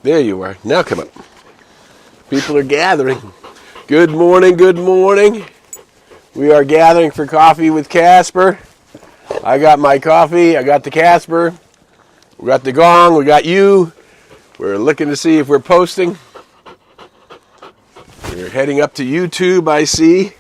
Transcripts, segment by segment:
There you are. Now come up. People are gathering. Good morning, good morning. We are gathering for coffee with Casper. I got my coffee. I got the Casper. We got the gong. We got you. We're looking to see if we're posting. We're heading up to YouTube, I see.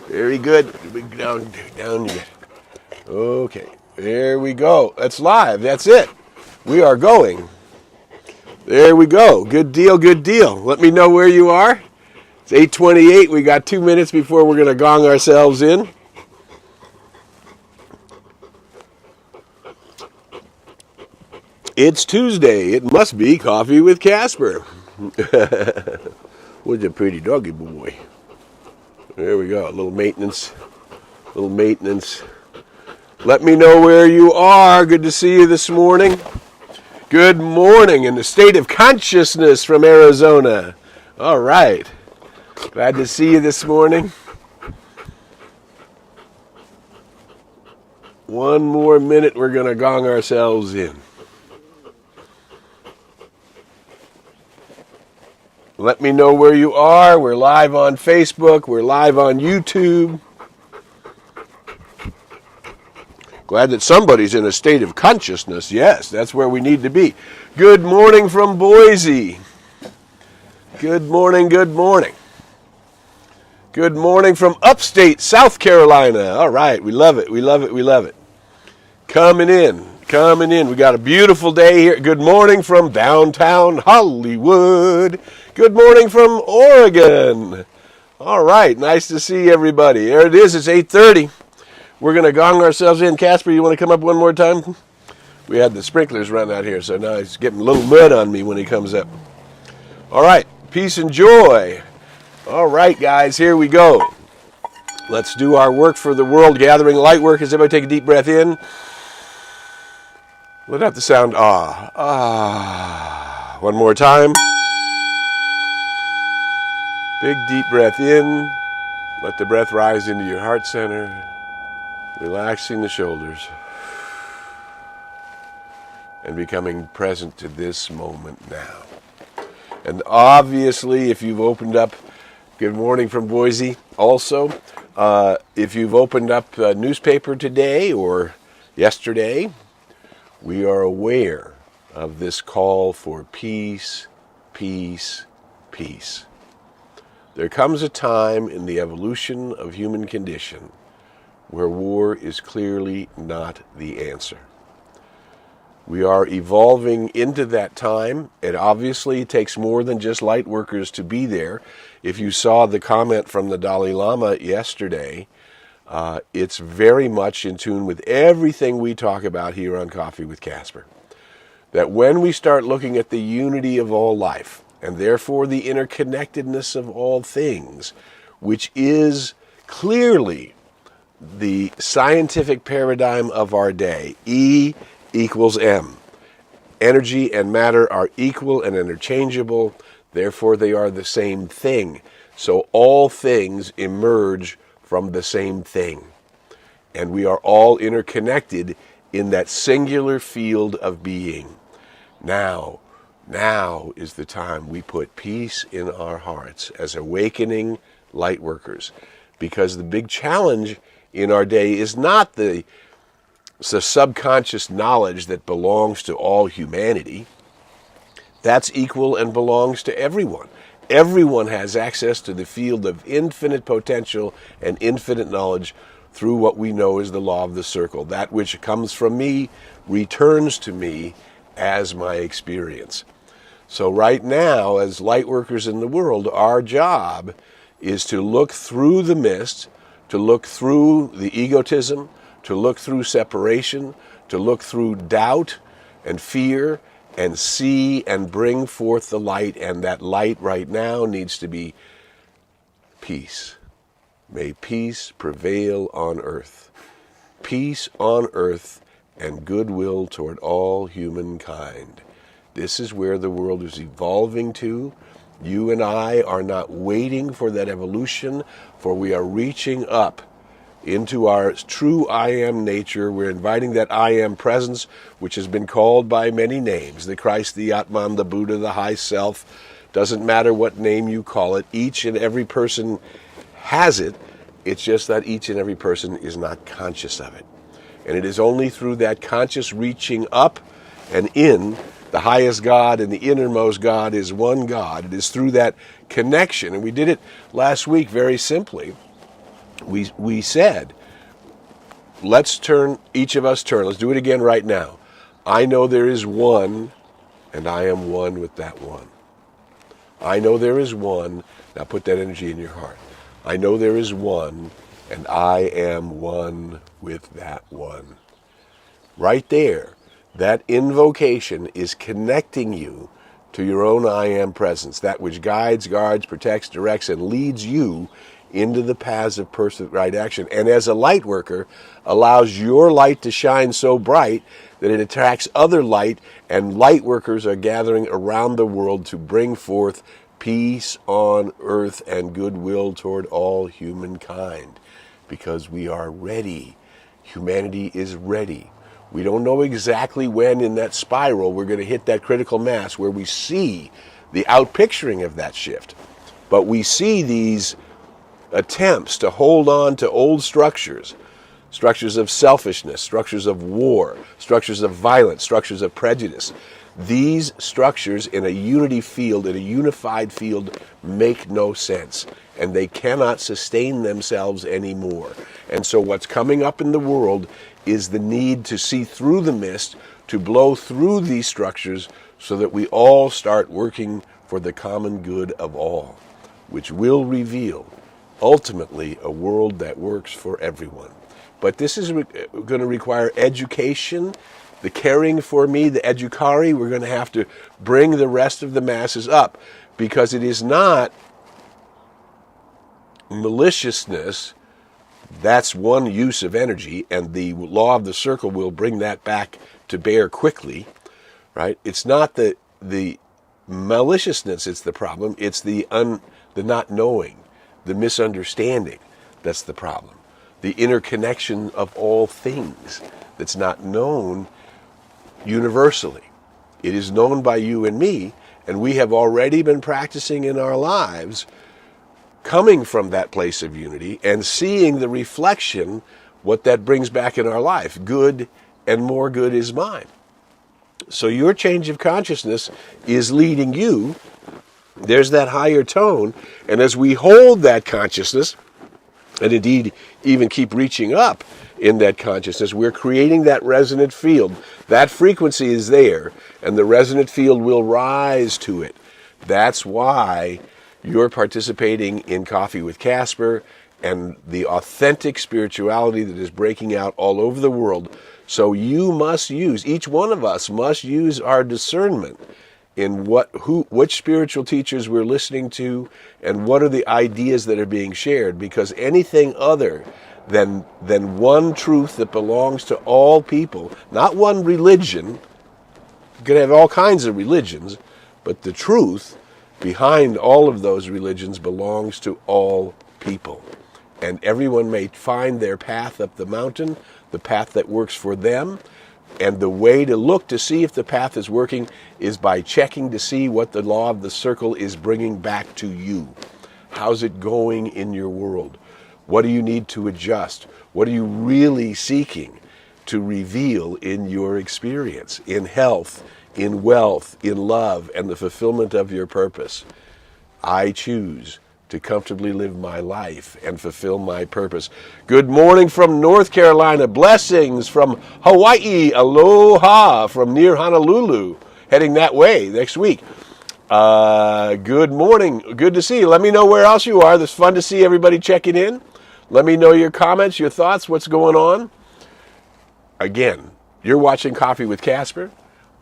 Very good. Down you get. Okay. There we go. That's live. That's it. We are going. There we go. Good deal, good deal. Let me know where you are. It's 8:28. We got 2 minutes before we're going to gong ourselves in. It's Tuesday. It must be Coffee with Casper. What's a pretty doggy boy. There we go. A little maintenance. Little maintenance. Let me know where you are. Good to see you this morning. Good morning in the state of consciousness from Arizona. All right. Glad to see you this morning. One more minute, we're going to gong ourselves in. Let me know where you are. We're live on Facebook. We're live on YouTube. Glad that somebody's in a state of consciousness. Yes, that's where we need to be. Good morning from Boise. Good morning, good morning. Good morning from upstate South Carolina. All right, we love it, we love it, we love it. Coming in, coming in. We got a beautiful day here. Good morning from downtown Hollywood. Good morning from Oregon. All right, nice to see everybody. There it is, it's 8:30. We're going to gong ourselves in. Casper, you want to come up one more time? We had the sprinklers run out here, so now he's getting a little mud on me when he comes up. All right, peace and joy. All right, guys, here we go. Let's do our work for the world, gathering light workers. Everybody take a deep breath in. Let out the sound ah. Ah. One more time. Big deep breath in. Let the breath rise into your heart center. Relaxing the shoulders and becoming present to this moment now. And obviously, if you've opened up, good morning from Boise also, if you've opened up a newspaper today or yesterday, we are aware of this call for peace, peace, peace. There comes a time in the evolution of human condition where war is clearly not the answer. We are evolving into that time. It obviously takes more than just light workers to be there. If you saw the comment from the Dalai Lama yesterday, it's very much in tune with everything we talk about here on Coffee with Casper. That when we start looking at the unity of all life, and therefore the interconnectedness of all things, which is clearly the scientific paradigm of our day, E equals M. Energy and matter are equal and interchangeable, therefore they are the same thing. So all things emerge from the same thing. And we are all interconnected in that singular field of being. Now is the time we put peace in our hearts as awakening light workers. Because the big challenge in our day is not the subconscious knowledge that belongs to all humanity. That's equal and belongs to everyone. Everyone has access to the field of infinite potential and infinite knowledge through what we know as the law of the circle. That which comes from me returns to me as my experience. So right now, as light workers in the world, our job is to look through the mist, to look through the egotism, to look through separation, to look through doubt and fear, and see and bring forth the light. And that light right now needs to be peace. May peace prevail on earth. Peace on earth and goodwill toward all humankind. This is where the world is evolving to. You and I are not waiting for that evolution, for we are reaching up into our true I am nature. We're inviting that I am presence, which has been called by many names, the Christ, the Atman, the Buddha, the High Self. Doesn't matter what name you call it. Each and every person has it. It's just that each and every person is not conscious of it. And it is only through that conscious reaching up and in, the highest God and the innermost God is one God. It is through that connection. And we did it last week very simply. We said, let's turn, each of us turn. Let's do it again right now. I know there is one, and I am one with that one. I know there is one. Now put that energy in your heart. I know there is one, and I am one with that one. Right there, that invocation is connecting you to your own I am presence, that which guides, guards, protects, directs, and leads you into the paths of perfect right action. And as a light worker, allows your light to shine so bright that it attracts other light, and light workers are gathering around the world to bring forth peace on earth and goodwill toward all humankind, because we are ready. Humanity is ready. We don't know exactly when in that spiral we're going to hit that critical mass where we see the outpicturing of that shift. But we see these attempts to hold on to old structures, structures of selfishness, structures of war, structures of violence, structures of prejudice. These structures in a unity field, in a unified field, make no sense, and they cannot sustain themselves anymore. And so what's coming up in the world is the need to see through the mist, to blow through these structures so that we all start working for the common good of all, which will reveal ultimately a world that works for everyone. But this is going to require education, the caring for me, the educari. We're going to have to bring the rest of the masses up, because it is not maliciousness. That's one use of energy, and the law of the circle will bring that back to bear quickly, right? It's not the maliciousness, it's the problem. It's the not knowing, the misunderstanding, that's the problem. The interconnection of all things that's not known universally. It is known by you and me, and we have already been practicing in our lives coming from that place of unity and seeing the reflection, what that brings back in our life. Good and more good is mine. So your change of consciousness is leading you. There's that higher tone, and as we hold that consciousness, and indeed even keep reaching up in that consciousness, we're creating that resonant field. That frequency is there, and the resonant field will rise to it. That's why you're participating in Coffee with Casper and the authentic spirituality that is breaking out all over the world. So you must use, each one of us must use our discernment in which spiritual teachers we're listening to, and what are the ideas that are being shared, because anything other than one truth that belongs to all people, not one religion, you can have all kinds of religions, but the truth behind all of those religions belongs to all people. And everyone may find their path up the mountain, the path that works for them. And the way to look to see if the path is working is by checking to see what the law of the circle is bringing back to you. How's it going in your world? What do you need to adjust? What are you really seeking to reveal in your experience, in health, in wealth, in love, and the fulfillment of your purpose? I choose to comfortably live my life and fulfill my purpose. Good morning from North Carolina. Blessings from Hawaii. Aloha from near Honolulu. Heading that way next week. Good morning. Good to see you. Let me know where else you are. It's fun to see everybody checking in. Let me know your comments, your thoughts, what's going on. Again, you're watching Coffee with Casper.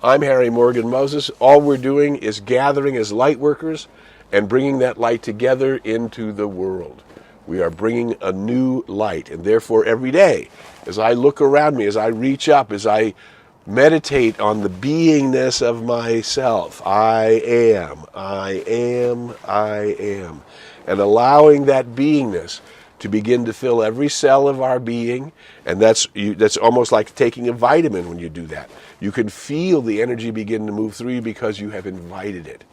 I'm Harry Morgan Moses. All we're doing is gathering as light workers and bringing that light together into the world. We are bringing a new light, and therefore every day, as I look around me, as I reach up, as I meditate on the beingness of myself, I am, and allowing that beingness to begin to fill every cell of our being. And that's almost like taking a vitamin when you do that. You can feel the energy begin to move through you because you have invited it.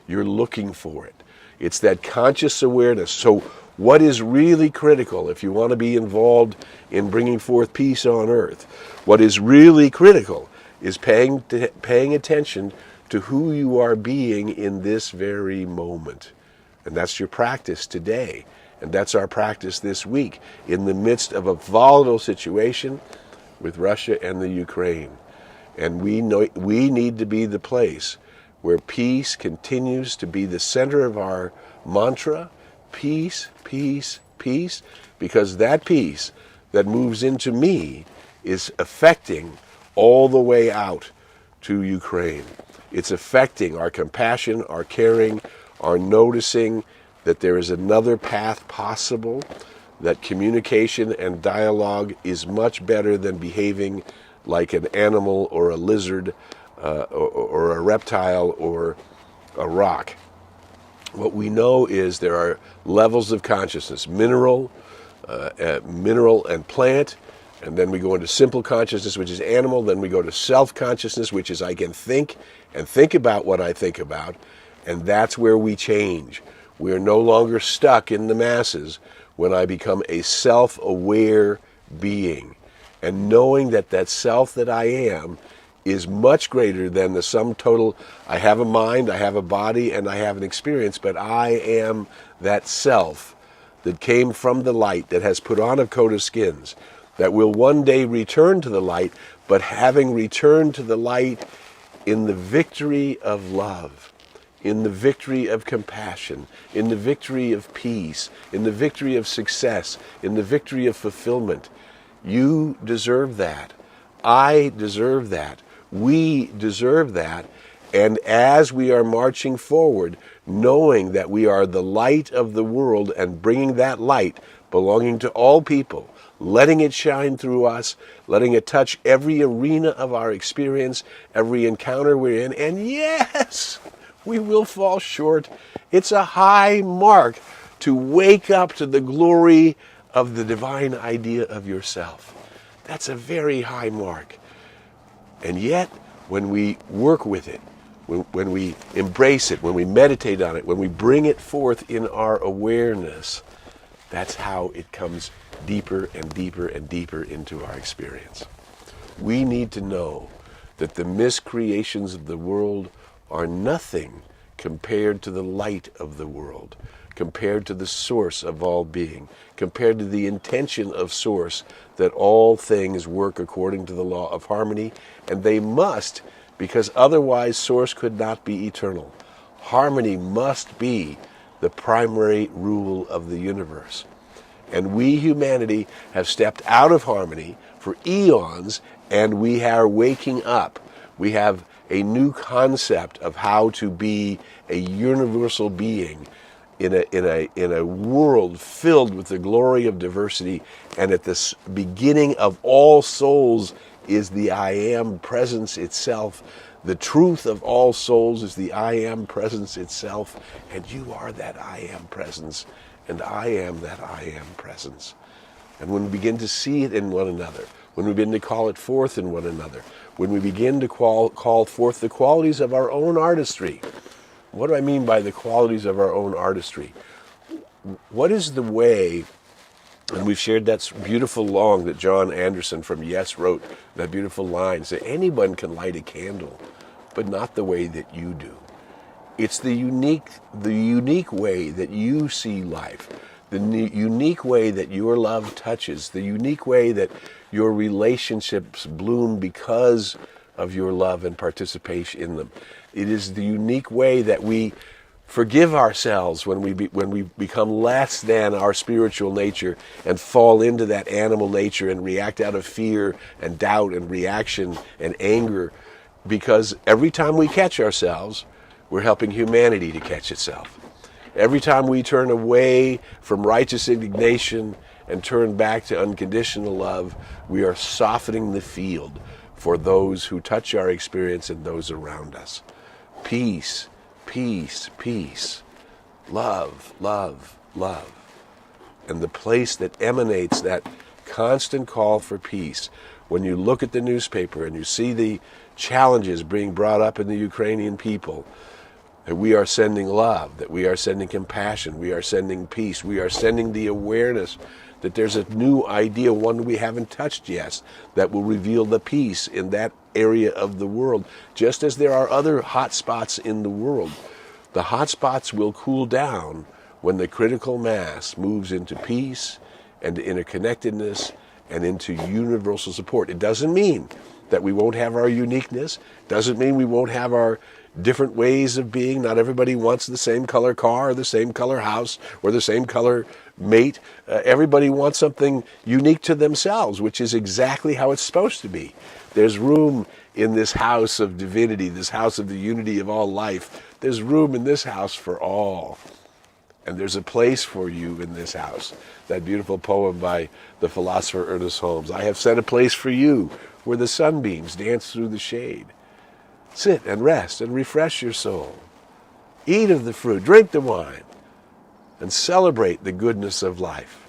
You're looking for it. It's that conscious awareness. So what is really critical if you want to be involved in bringing forth peace on earth? What is really critical is paying attention to who you are being in this very moment. And that's your practice today. And that's our practice this week in the midst of a volatile situation with Russia and the Ukraine. And we need to be the place where peace continues to be the center of our mantra. Peace, peace, peace. Because that peace that moves into me is affecting all the way out to Ukraine. It's affecting our compassion, our caring, our noticing that there is another path possible, that communication and dialogue is much better than behaving like an animal or a lizard or a reptile or a rock. What we know is there are levels of consciousness, mineral and plant, and then we go into simple consciousness, which is animal, then we go to self-consciousness, which is I can think and think about what I think about, and that's where we change. We are no longer stuck in the masses when I become a self-aware being. And knowing that that self that I am is much greater than the sum total. I have a mind, I have a body, and I have an experience, but I am that self that came from the light, that has put on a coat of skins, that will one day return to the light, but having returned to the light in the victory of love, in the victory of compassion, in the victory of peace, in the victory of success, in the victory of fulfillment. You deserve that. I deserve that. We deserve that. And as we are marching forward, knowing that we are the light of the world and bringing that light belonging to all people, letting it shine through us, letting it touch every arena of our experience, every encounter we're in, and yes, we will fall short. It's a high mark to wake up to the glory of the divine idea of yourself. That's a very high mark. And yet, when we work with it, when we embrace it, when we meditate on it, when we bring it forth in our awareness, that's how it comes deeper and deeper and deeper into our experience. We need to know that the miscreations of the world are nothing compared to the light of the world, compared to the source of all being, compared to the intention of source that all things work according to the law of harmony, and they must, because otherwise source could not be eternal. Harmony must be the primary rule of the universe. And we, humanity, have stepped out of harmony for eons, and we are waking up. We have a new concept of how to be a universal being in a world filled with the glory of diversity. And at the beginning of all souls is the I am presence itself. The truth of all souls is the I am presence itself. And you are that I am presence. And I am that I am presence. And when we begin to see it in one another, when we begin to call it forth in one another, when we begin to call forth the qualities of our own artistry. What do I mean by the qualities of our own artistry? What is the way, and we've shared that beautiful song that John Anderson from Yes wrote, that beautiful line, say anyone can light a candle, but not the way that you do. It's the unique way that you see life, the unique way that your love touches, the unique way that your relationships bloom because of your love and participation in them. It is the unique way that we forgive ourselves when we become less than our spiritual nature and fall into that animal nature and react out of fear and doubt and reaction and anger. Because every time we catch ourselves, we're helping humanity to catch itself. Every time we turn away from righteous indignation and turn back to unconditional love, we are softening the field for those who touch our experience and those around us. Peace, peace, peace. Love, love, love. and the place that emanates that constant call for peace. When you look at the newspaper and you see the challenges being brought up in the Ukrainian people, that we are sending love, that we are sending compassion, we are sending peace, we are sending the awareness that there's a new idea, one we haven't touched yet, that will reveal the peace in that area of the world, just as there are other hot spots in the world. The hot spots will cool down when the critical mass moves into peace and interconnectedness and into universal support. It doesn't mean that we won't have our uniqueness. It doesn't mean we won't have our different ways of being. Not everybody wants the same color car or the same color house or the same color mate. Everybody wants something unique to themselves, which is exactly how it's supposed to be. There's room in this house of divinity, this house of the unity of all life. There's room in this house for all. And there's a place for you in this house. That beautiful poem by the philosopher Ernest Holmes. I have set a place for you where the sunbeams dance through the shade. Sit and rest and refresh your soul. Eat of the fruit, drink the wine, and celebrate the goodness of life.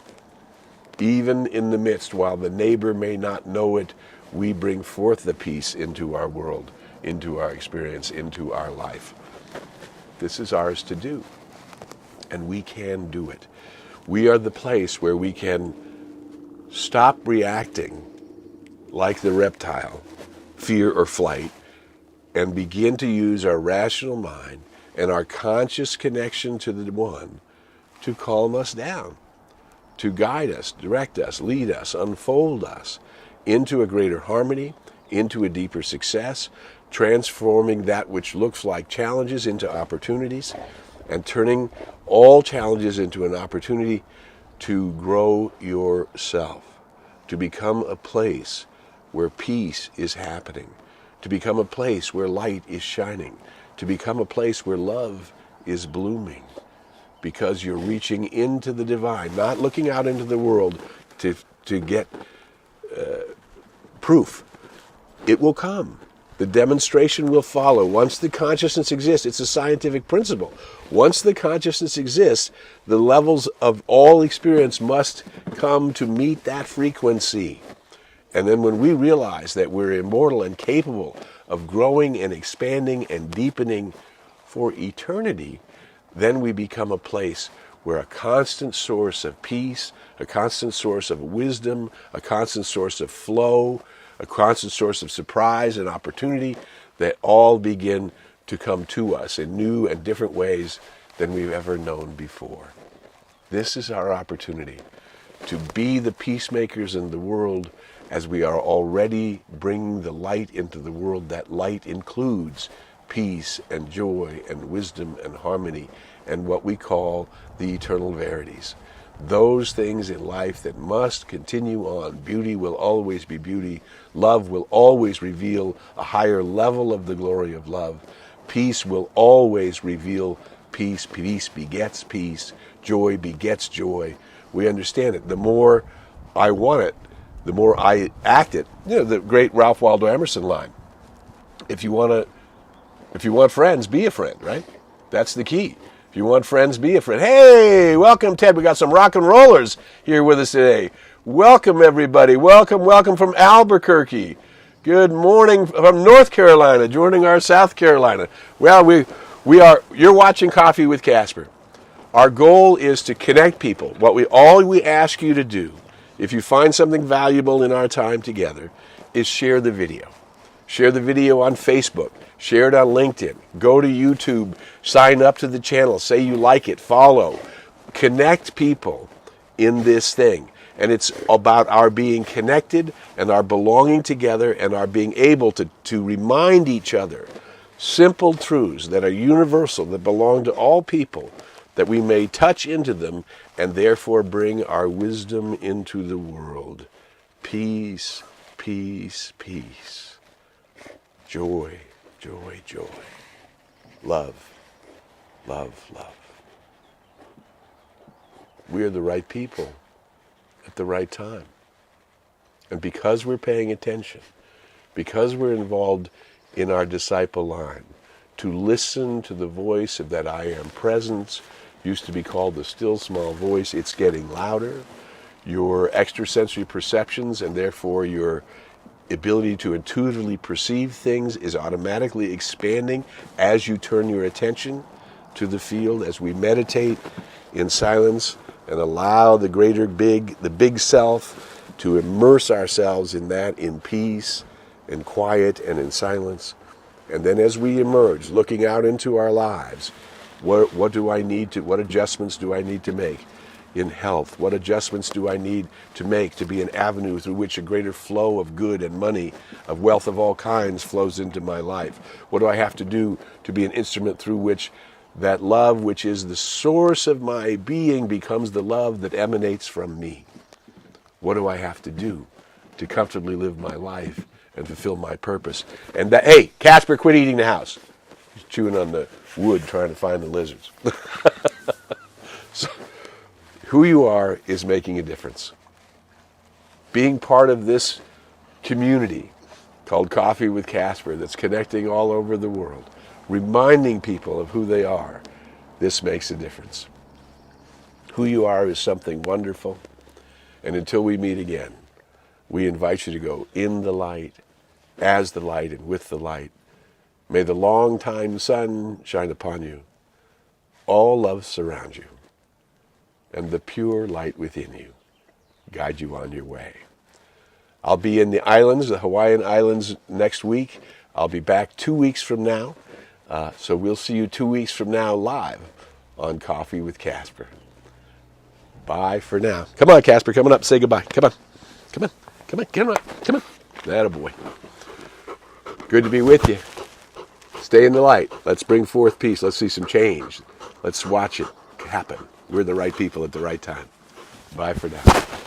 Even in the midst, while the neighbor may not know it, we bring forth the peace into our world, into our experience, into our life. This is ours to do, and we can do it. We are the place where we can stop reacting like the reptile, fear or flight, and begin to use our rational mind and our conscious connection to the One to calm us down, to guide us, direct us, lead us, unfold us into a greater harmony, into a deeper success, transforming that which looks like challenges into opportunities, and turning all challenges into an opportunity to grow yourself, to become a place where peace is happening, to become a place where light is shining, to become a place where love is blooming, because you're reaching into the divine, not looking out into the world to get proof. It will come. The demonstration will follow. Once the consciousness exists, it's a scientific principle. Once the consciousness exists, the levels of all experience must come to meet that frequency. And then when we realize that we're immortal and capable of growing and expanding and deepening for eternity, then we become a place where a constant source of peace, a constant source of wisdom, a constant source of flow, a constant source of surprise and opportunity, that all begin to come to us in new and different ways than we've ever known before. This is our opportunity to be the peacemakers in the world, as we are already bringing the light into the world. That light includes peace and joy and wisdom and harmony and what we call the eternal verities. Those things in life that must continue on. Beauty will always be beauty. Love will always reveal a higher level of the glory of love. Peace will always reveal peace. Peace begets peace. Joy begets joy. We understand it. The more I want it, the more I act it. You know, the great Ralph Waldo Emerson line. If you want friends, be a friend, right? That's the key. If you want friends, be a friend. Hey, welcome, Ted. We got some rock and rollers here with us today. Welcome, everybody. Welcome from Albuquerque. Good morning from North Carolina, joining our South Carolina. Well, you're watching Coffee with Casper. Our goal is to connect people. All we ask you to do, if you find something valuable in our time together, is share the video. Share the video on Facebook. Share it on LinkedIn. Go to YouTube. Sign up to the channel. Say you like it. Follow. Connect people in this thing. And it's about our being connected and our belonging together and our being able to remind each other simple truths that are universal, that belong to all people, that we may touch into them and therefore bring our wisdom into the world. Peace, peace, peace. Joy, joy, joy. Love, love, love. We're the right people at the right time. And because we're paying attention, because we're involved in our disciple line, to listen to the voice of that I am presence, used to be called the still small voice. It's getting louder. Your extrasensory perceptions, and therefore your ability to intuitively perceive things, is automatically expanding as you turn your attention to the field, as we meditate in silence and allow the big self to immerse ourselves in that, in peace and quiet and in silence. And then as we emerge, looking out into our lives, what adjustments do I need to make in health? What adjustments do I need to make to be an avenue through which a greater flow of good and money, of wealth of all kinds, flows into my life? What do I have to do to be an instrument through which that love, which is the source of my being, becomes the love that emanates from me? What do I have to do to comfortably live my life and fulfill my purpose? And that, hey, Casper, quit eating the house. He's chewing on the wood trying to find the lizards. So, who you are is making a difference. Being part of this community called Coffee with Casper that's connecting all over the world, reminding people of who they are, this makes a difference. Who you are is something wonderful. And until we meet again, we invite you to go in the light, as the light, and with the light. May the long-time sun shine upon you. All love surround you. And the pure light within you guide you on your way. I'll be in the islands, the Hawaiian Islands, next week. I'll be back 2 weeks from now. So we'll see you 2 weeks from now live on Coffee with Casper. Bye for now. Come on, Casper, come on up, say goodbye. Come on, come on, come on, come on, come on. Attaboy. Good to be with you. Stay in the light. Let's bring forth peace. Let's see some change. Let's watch it happen. We're the right people at the right time. Bye for now.